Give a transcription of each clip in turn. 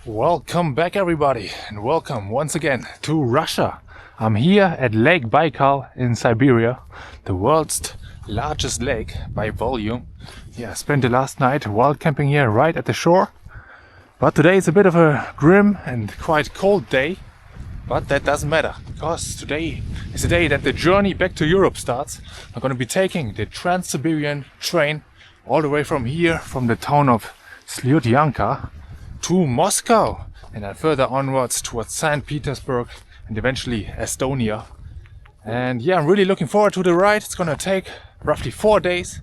Welcome back everybody, and welcome once again to Russia. I'm here at Lake Baikal in Siberia, the world's largest lake by volume. Yeah, I spent the last night wild camping here right at the shore. But today is a bit of a grim and quite cold day. But that doesn't matter, because today is the day that the journey back to Europe starts. I'm going to be taking the Trans-Siberian train all the way from here, from the town of Slutyanka, to Moscow, and then further onwards towards St. Petersburg and eventually Estonia. And yeah, I'm really looking forward to the ride. It's gonna take roughly 4 days,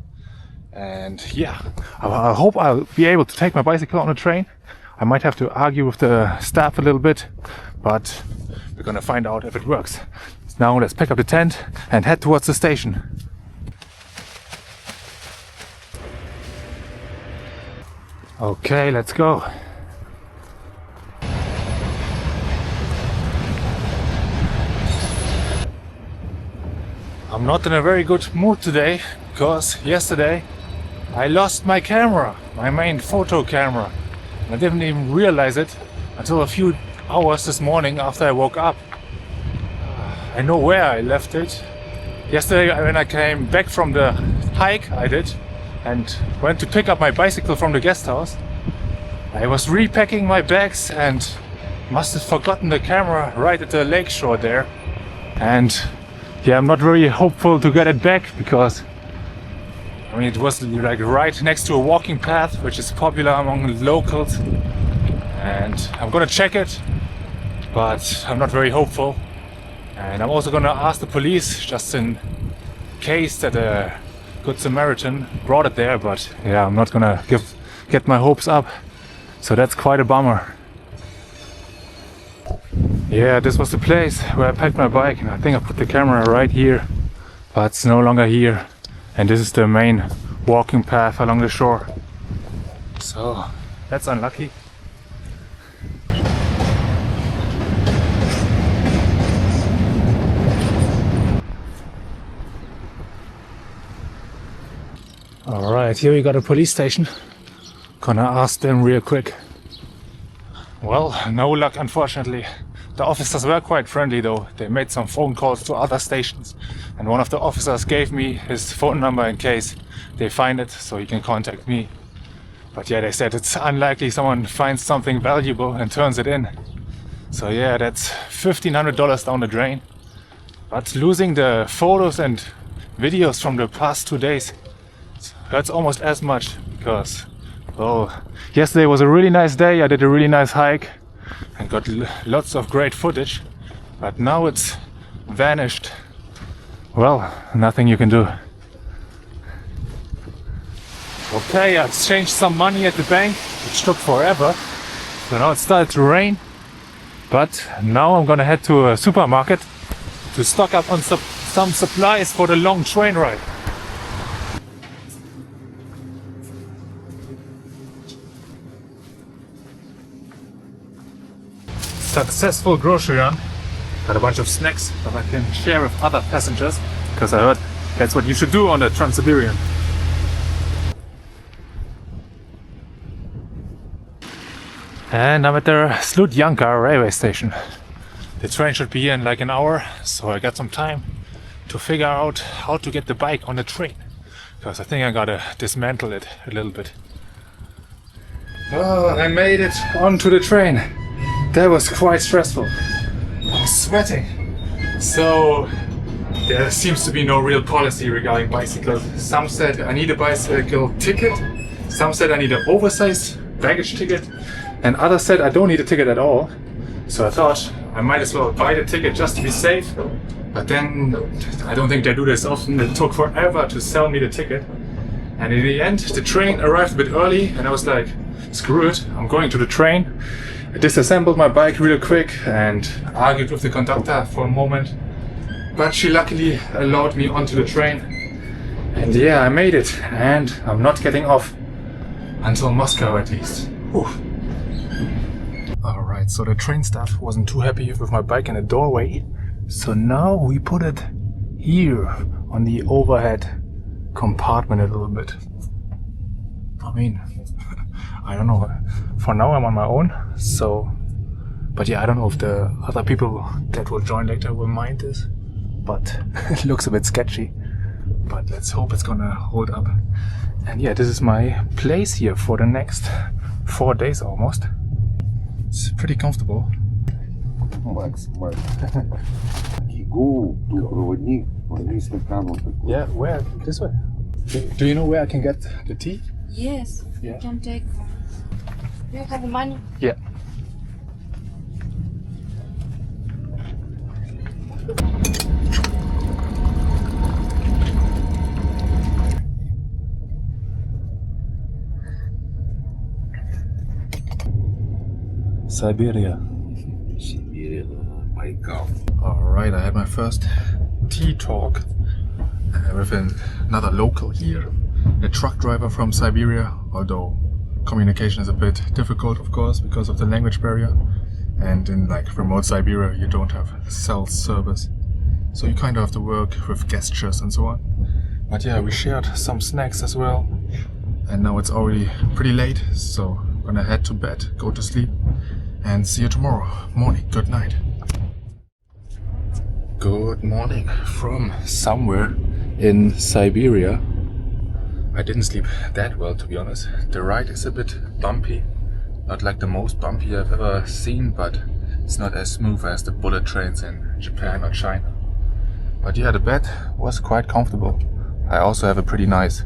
and yeah, I hope I'll be able to take my bicycle on the train. I might have to argue with the staff a little bit, but we're gonna find out if it works. Now let's pack up the tent and head towards the station. Okay, let's go. I'm not in a very good mood today, because yesterday I lost my camera, my main photo camera. I didn't even realize it until a few hours this morning after I woke up. I know where I left it. Yesterday when I came back from the hike I did and went to pick up my bicycle from the guest house, I was repacking my bags and must have forgotten the camera right at the lake shore there. And yeah, I'm not very hopeful to get it back, because I mean, it was like right next to a walking path which is popular among locals, and I'm gonna check it, but I'm not very hopeful. And I'm also gonna ask the police just in case that a good Samaritan brought it there, but yeah, I'm not gonna get my hopes up, so that's quite a bummer. Yeah, this was the place where I packed my bike, and I think I put the camera right here, but it's no longer here. And this is the main walking path along the shore. So that's unlucky. Alright, here we got a police station. Gonna ask them real quick. Well, no luck unfortunately. The officers were quite friendly though. They made some phone calls to other stations, and one of the officers gave me his phone number in case they find it, so he can contact me. But yeah, they said it's unlikely someone finds something valuable and turns it in. So yeah, that's $1,500 down the drain. But losing the photos and videos from the past 2 days hurts almost as much, because well, yesterday was a really nice day. I did a really nice hike and got lots of great footage, but now it's vanished. Well, nothing you can do. Okay, I exchanged some money at the bank, which took forever. So now it started to rain, but now I'm gonna head to a supermarket to stock up on some supplies for the long train ride. Successful grocery run. Got a bunch of snacks that I can share with other passengers, because I heard that's what you should do on the Trans-Siberian. And I'm at the Slutyanka railway station. The train should be here in like an hour, so I got some time to figure out how to get the bike on the train, because I think I gotta dismantle it a little bit. Oh, I made it onto the train. That was quite stressful. I'm sweating. So there seems to be no real policy regarding bicycles. Some said I need a bicycle ticket, some said I need an oversized baggage ticket, and others said I don't need a ticket at all. So I thought I might as well buy the ticket just to be safe. But then I don't think they do this often. It took forever to sell me the ticket. And in the end, the train arrived a bit early, and I was like, screw it, I'm going to the train. I disassembled my bike real quick and argued with the conductor for a moment, but she luckily allowed me onto the train. And yeah, I made it, and I'm not getting off until Moscow at least. Whew. Alright, so the train staff wasn't too happy with my bike in the doorway, so now we put it here on the overhead compartment a little bit. I mean, I don't know, For now I'm on my own, so... But yeah, I don't know if the other people that will join later will mind this. But it looks a bit sketchy. But let's hope it's gonna hold up. And yeah, this is my place here for the next 4 days almost. It's pretty comfortable. Max. Go to проводник, Yeah, where? This way. Do you know where I can get the tea? Yes, Yeah. you can take. Do you have the money? Yeah. Siberia. Baikal. Alright, I had my first tea talk with another local here, a truck driver from Siberia, although communication is a bit difficult, of course, because of the language barrier. And in like remote Siberia, you don't have cell service, so you kind of have to work with gestures and so on. But yeah, we shared some snacks as well, and now it's already pretty late, so I'm gonna head to bed, go to sleep, and see you tomorrow morning. Good night. Good morning from somewhere in Siberia. I didn't sleep that well, to be honest. The ride is a bit bumpy. Not like the most bumpy I've ever seen, but it's not as smooth as the bullet trains in Japan or China. But yeah, the bed was quite comfortable. I also have a pretty nice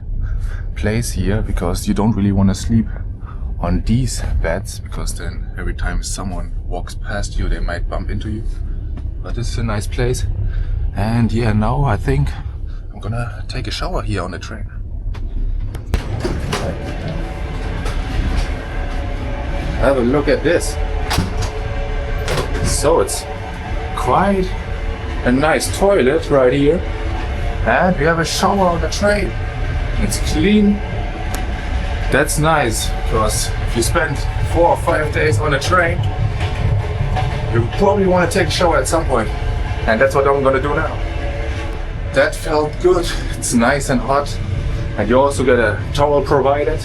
place here, because you don't really want to sleep on these beds, because then every time someone walks past you, they might bump into you. But this is a nice place. And yeah, now I think I'm gonna take a shower here on the train. Have a look at this. So it's quite a nice toilet right here. And we have a shower on the train. It's clean. That's nice, because if you spend 4 or 5 days on a train, you probably want to take a shower at some point. And that's what I'm gonna do now. That felt good. It's nice and hot. And you also get a towel provided.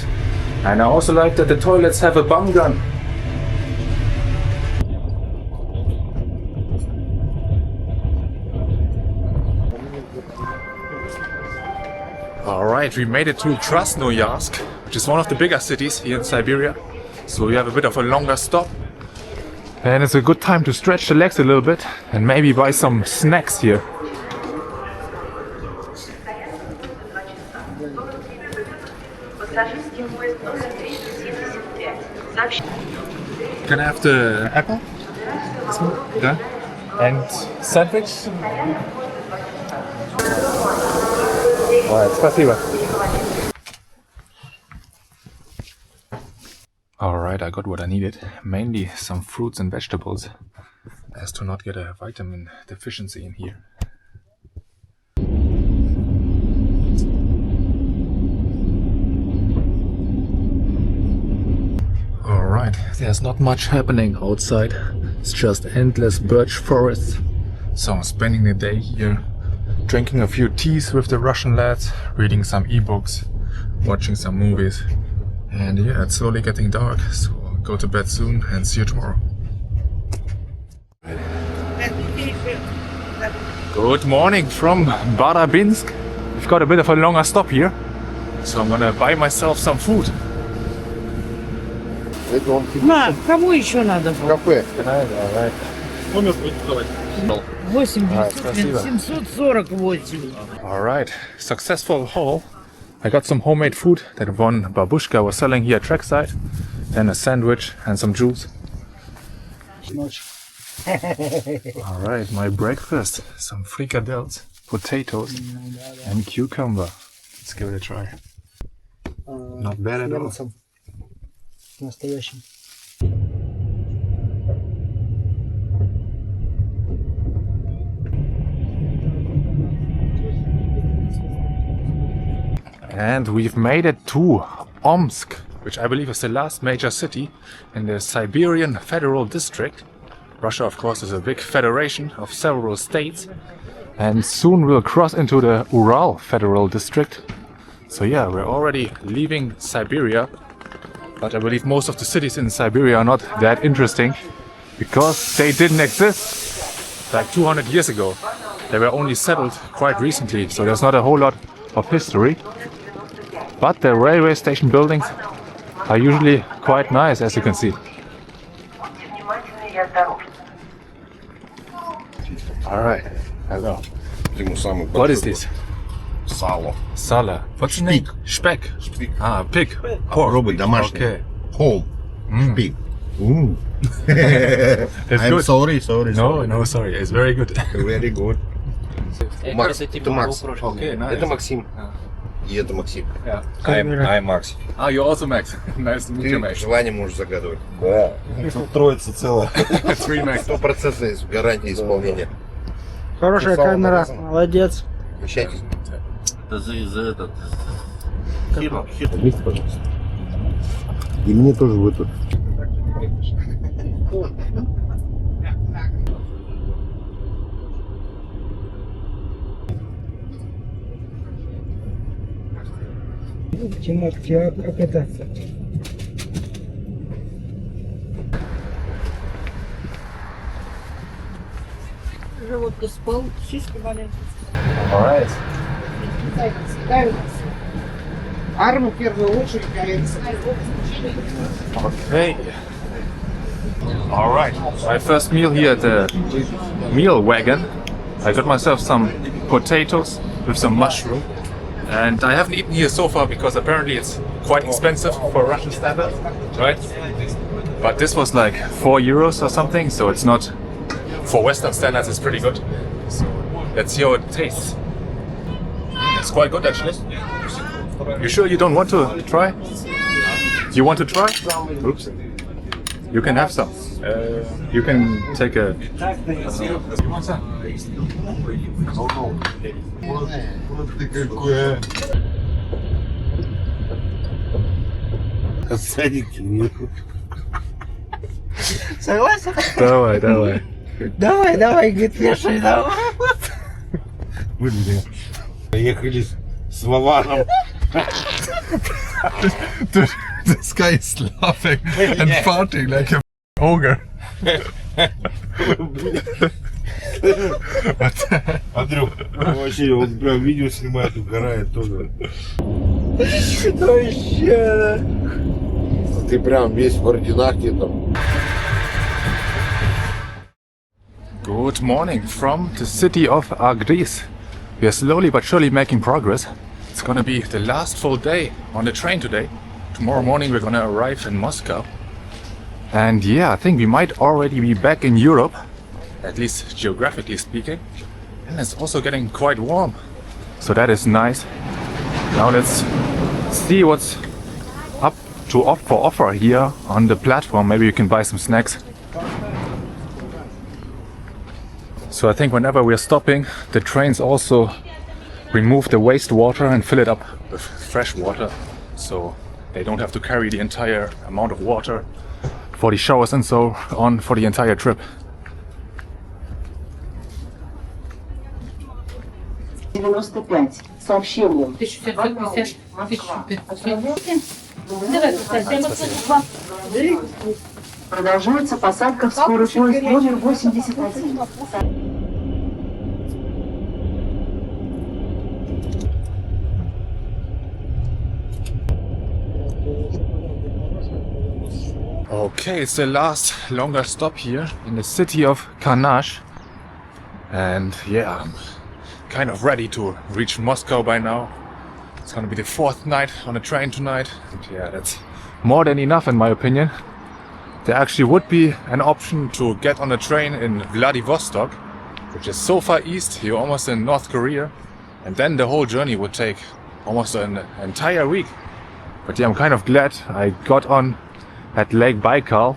And I also like that the toilets have a bum gun. Alright, we made it to Krasnoyarsk, which is one of the bigger cities here in Siberia. So we have a bit of a longer stop. And it's a good time to stretch the legs a little bit and maybe buy some snacks here. Can I have the apple? Yeah. And sandwich? Alright, спасибо. Alright, I got what I needed. Mainly some fruits and vegetables, as to not get a vitamin deficiency in here. Alright, there's not much happening outside. It's just endless birch forests. So I'm spending the day here, drinking a few teas with the Russian lads, reading some ebooks, watching some movies. And yeah, it's slowly getting dark, so I'll go to bed soon and see you tomorrow. Good morning from Barabinsk. We've got a bit of a longer stop here, so I'm gonna buy myself some food. На, кому еще надо было? Кафе. Alright. 748. Alright, successful haul. I got some homemade food that one babushka was selling here at trackside, then a sandwich and some juice. Alright, my breakfast, some frikadelles, potatoes and cucumber. Let's give it a try. Not bad at all. Настоящим. And we've made it to Omsk, which I believe is the last major city in the Siberian Federal District. Russia, of course, is a big federation of several states, and soon we'll cross into the Ural Federal District. So yeah, we're already leaving Siberia, But I believe most of the cities in Siberia are not that interesting because they didn't exist like 200 years ago. They were only settled quite recently, so there's not a whole lot of history. But the railway station buildings are usually quite nice, as you can see. Alright, hello. What is this? Сало. Sala. What's the name? Speck. Ah, pig. Pork. Попробуй домашний. Okay. Home. Шпик. It's I'm good. sorry. No, sorry. It's very good. Very good. Макс, это это Макс. Okay, nice. Это Максим. И это Максим. Yeah. I'm Макс. Ah, you're also Max. Nice to meet you, Ты Max. желание можешь загадывать. Да. Тут троица целая. Three Max. 100% гарантия исполнения. Хорошая Сало камера, нарезано. молодец. Обещайтесь. Это за этот. Вместе, пожалуйста. И мне тоже в эту. Тимофей, а как это? Живот-то спал, сиськи болят. Alright. Арму в первую очередь, Okay. Alright. My first meal here at the meal wagon. I got myself some potatoes with some mushroom. And I haven't eaten here so far because apparently it's quite expensive for Russian standards, right? But this was like 4 euros or something, so it's not, for Western standards it's pretty good. So let's see how it tastes. It's quite good actually. You sure you don't want to try? You want to try? Oops. You can have some. You can take a... You want some? Вот ты какое. Садики нету. Согласен? Давай, давай. Давай, говорит, вешай, давай. Блин. Поехали с Вованом. Dude, this guy is laughing and farting like a ogre. Андрюх, вообще, он прям видео снимает, угорает тоже. Вообще. Ты прям весь в орденах где там. Good morning from the city of Agris. We are slowly but surely making progress. It's gonna be the last full day on the train today. Tomorrow morning we're gonna arrive in Moscow. And yeah, I think we might already be back in Europe, at least geographically speaking. And it's also getting quite warm. So that is nice. Now let's see what's up to offer here on the platform. Maybe you can buy some snacks. So I think whenever we're stopping, the trains also remove the wastewater and fill it up with fresh water, so they don't have to carry the entire amount of water for the showers and so on for the entire trip. 95. Сообщением. 1550. Продолжается посадка в скорый поезд номер 81. Okay, it's the last longer stop here in the city of Kanash. And yeah, I'm kind of ready to reach Moscow by now. It's gonna be the 4th night on the train tonight. And yeah, that's more than enough in my opinion. There actually would be an option to get on a train in Vladivostok, which is so far east, you're almost in North Korea. And then the whole journey would take almost an entire week. But yeah, I'm kind of glad I got on at Lake Baikal,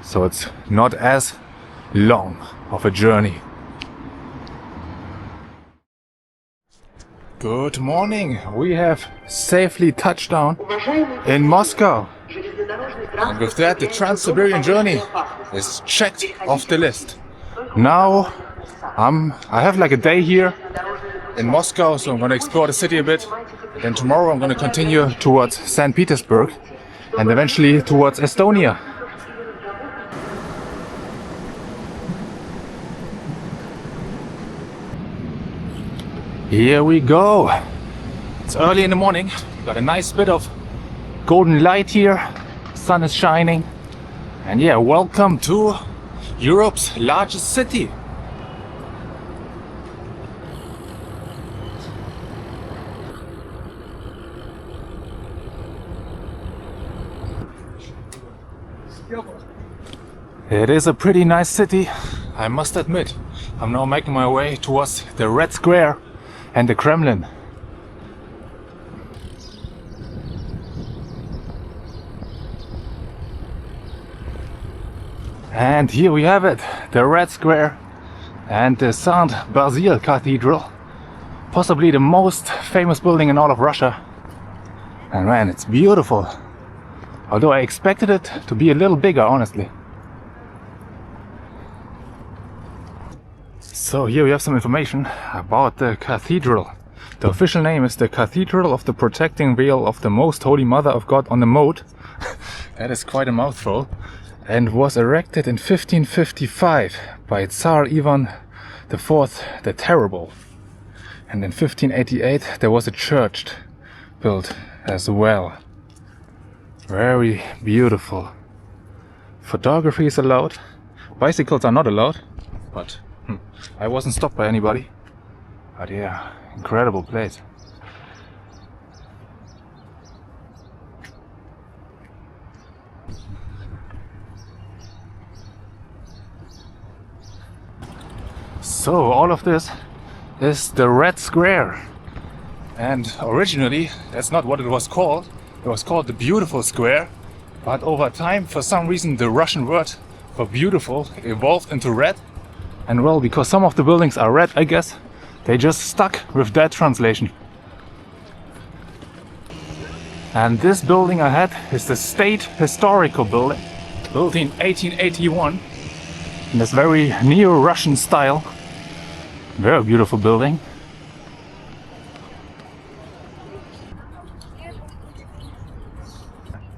so it's not as long of a journey. Good morning! We have safely touched down in Moscow. And with that, the Trans-Siberian journey is checked off the list. Now, I have like a day here in Moscow, so I'm gonna explore the city a bit. Then tomorrow I'm gonna continue towards St. Petersburg. and eventually towards Estonia. Here we go. It's early in the morning. Got a nice bit of golden light here. Sun is shining. And yeah, welcome to Europe's largest city. It is a pretty nice city, I must admit. I'm now making my way towards the Red Square and the Kremlin. And here we have it, the Red Square and the St. Basil Cathedral. Possibly the most famous building in all of Russia. And man, it's beautiful. Although I expected it to be a little bigger, honestly. So here we have some information about the cathedral. The official name is the Cathedral of the Protecting Veil of the Most Holy Mother of God on the Moat. That is quite a mouthful. And was erected in 1555 by Tsar Ivan IV the Terrible. And in 1588 there was a church built as well. Very beautiful. Photography is allowed. Bicycles are not allowed, but I wasn't stopped by anybody. But yeah, incredible place. So all of this is the Red Square. And originally that's not what it was called. It was called the Beautiful Square. But over time, for some reason, the Russian word for beautiful evolved into red. And well, because some of the buildings are red, I guess, they just stuck with that translation. And this building ahead is the State Historical Building, built in 1881, in this very neo-Russian style. Very beautiful building.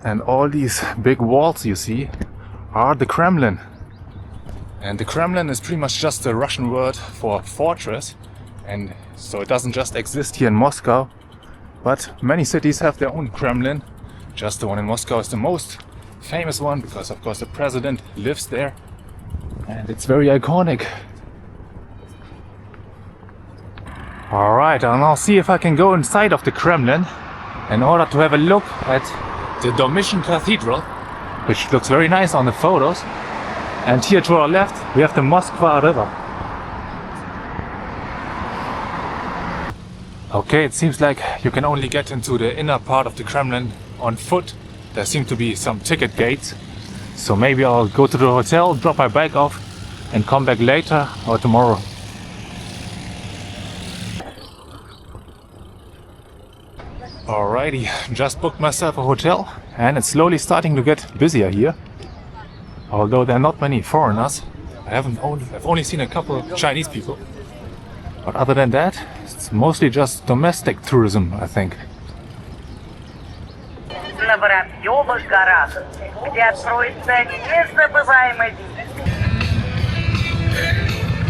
And all these big walls you see are the Kremlin. And the Kremlin is pretty much just a Russian word for fortress. And so it doesn't just exist here in Moscow, but many cities have their own Kremlin. Just the one in Moscow is the most famous one because of course the president lives there. And it's very iconic. Alright, I'll now see if I can go inside of the Kremlin in order to have a look at the Domitian Cathedral, which looks very nice on the photos. And here to our left we have the Moskva River. Okay, it seems like you can only get into the inner part of the Kremlin on foot. There seem to be some ticket gates. So maybe I'll go to the hotel, drop my bag off and come back later or tomorrow. Alrighty, just booked myself a hotel and it's slowly starting to get busier here. Although there are not many foreigners. I've only seen a couple of Chinese people. But other than that, it's mostly just domestic tourism, I think.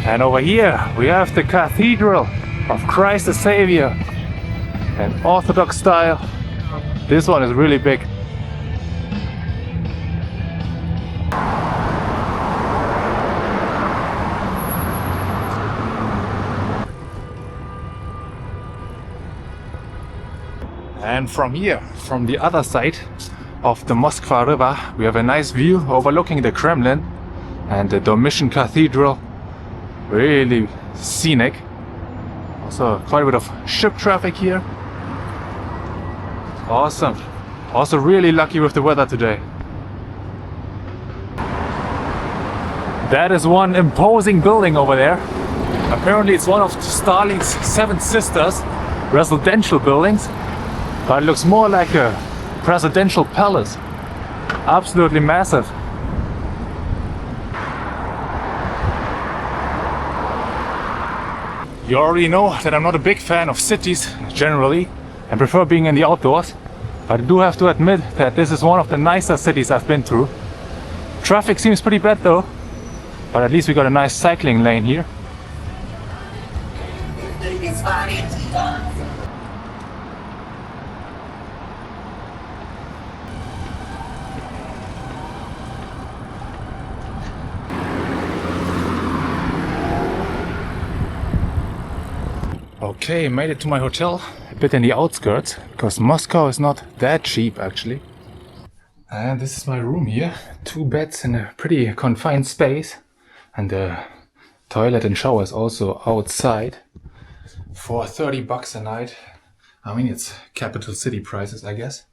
And over here we have the Cathedral of Christ the Savior. An Orthodox style. This one is really big. And from here, from the other side of the Moskva River, we have a nice view overlooking the Kremlin and the Domitian Cathedral. Really scenic. Also quite a bit of ship traffic here. Awesome. Also really lucky with the weather today. That is one imposing building over there. Apparently it's one of Stalin's 7 sisters residential buildings, but it looks more like a presidential palace. Absolutely massive. You already know that I'm not a big fan of cities generally and prefer being in the outdoors. But I do have to admit that this is one of the nicer cities I've been through. Traffic seems pretty bad though, but at least we got a nice cycling lane here. Okay, made it to my hotel, a bit in the outskirts, because Moscow is not that cheap actually. And this is my room here, 2 beds in a pretty confined space, and the toilet and shower is also outside for 30 bucks a night. I mean, it's capital city prices, I guess.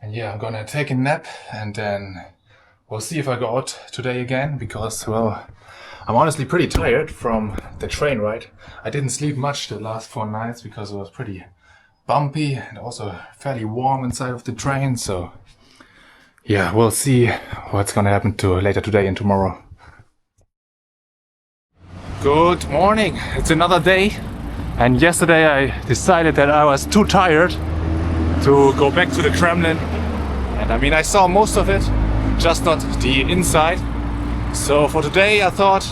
And yeah, I'm gonna take a nap and then we'll see if I go out today again, because, well, I'm honestly pretty tired from the train ride. I didn't sleep much the last 4 nights because it was pretty bumpy and also fairly warm inside of the train, so yeah, we'll see what's gonna happen to later today and tomorrow. Good morning, it's another day, and yesterday I decided that I was too tired to go back to the Kremlin, and I mean, I saw most of it, just not the inside. So for today I thought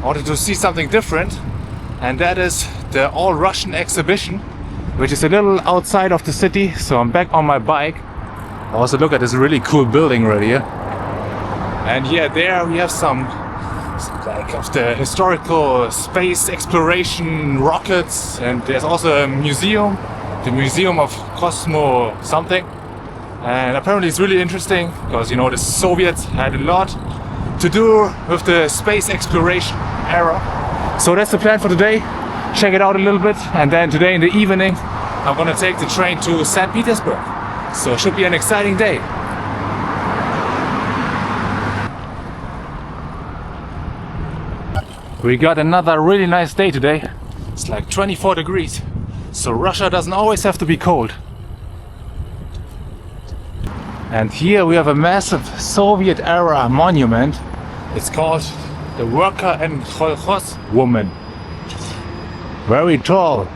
I wanted to see something different, and that is the all-Russian exhibition, which is a little outside of the city. So I'm back on my bike. I also look at this really cool building right here, and yeah, there we have some like of the historical space exploration rockets, and there's also a museum, the Museum of Cosmo something, and apparently it's really interesting because, you know, the Soviets had a lot to do with the space exploration era. So that's the plan for today. Check it out a little bit, and then today in the evening I'm gonna take the train to St. Petersburg. So it should be an exciting day. We got another really nice day today. It's like 24 degrees. So Russia doesn't always have to be cold. And here we have a massive Soviet era monument. It's called the Worker and Kolkhoz Woman. Very tall.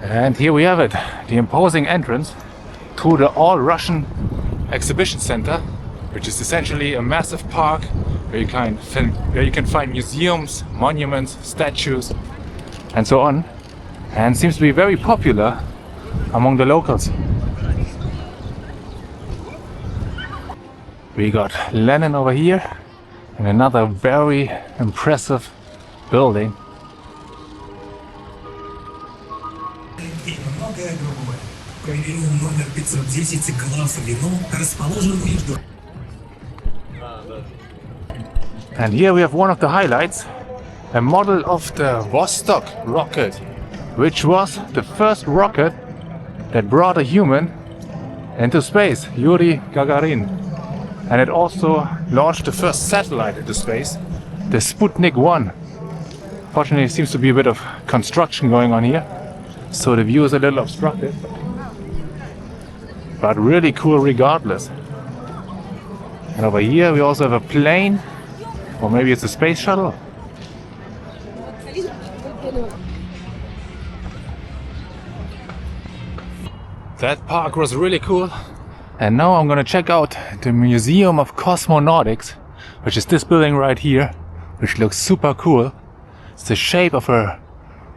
And here we have it, the imposing entrance to the All-Russian Exhibition Center, which is essentially a massive park where you can find museums, monuments, statues, and so on. And seems to be very popular among the locals. We got Lenin over here, and another very impressive building. And here we have one of the highlights, a model of the Vostok rocket, which was the first rocket that brought a human into space, Yuri Gagarin. And it also launched the first satellite into space, the Sputnik 1. Fortunately, it seems to be a bit of construction going on here, so the view is a little obstructed. But really cool regardless. And over here we also have a plane, or maybe it's a space shuttle. That park was really cool. And now I'm gonna check out the Museum of Cosmonautics, which is this building right here, which looks super cool. It's the shape of a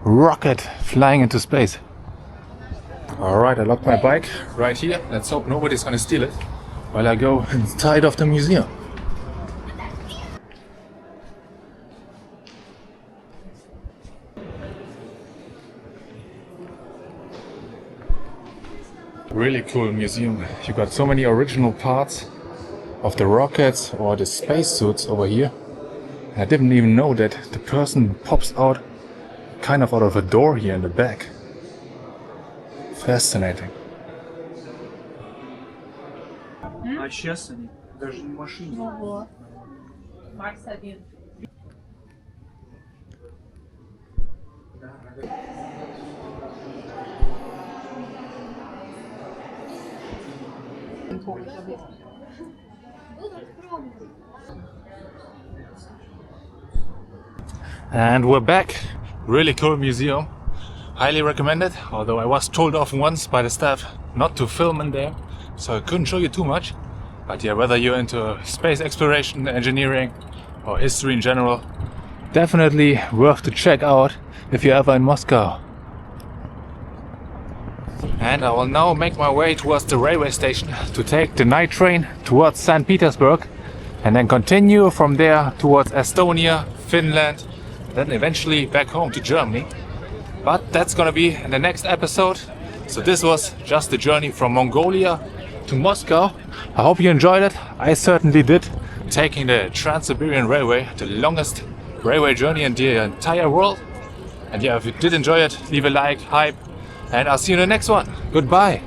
rocket flying into space. Alright, I locked my bike right here. Let's hope nobody's gonna steal it while I go inside of the museum. Really cool museum. You got so many original parts of the rockets or the spacesuits over here. I didn't even know that the person pops out kind of out of a door here in the back. Fascinating. А сейчас они даже не машине. Ого. Марс 1. And we're back. Really cool museum. Highly recommend it, although I was told off once by the staff not to film in there, so I couldn't show you too much. But yeah, whether you're into space exploration, engineering, or history in general, definitely worth to check out if you're ever in Moscow. And I will now make my way towards the railway station to take the night train towards St. Petersburg and then continue from there towards Estonia, Finland, then eventually back home to Germany. But that's gonna be in the next episode. So this was just the journey from Mongolia to Moscow. I hope you enjoyed it. I certainly did. Taking the Trans-Siberian Railway, the longest railway journey in the entire world. And yeah, if you did enjoy it, leave a like, hype, and I'll see you in the next one. Goodbye.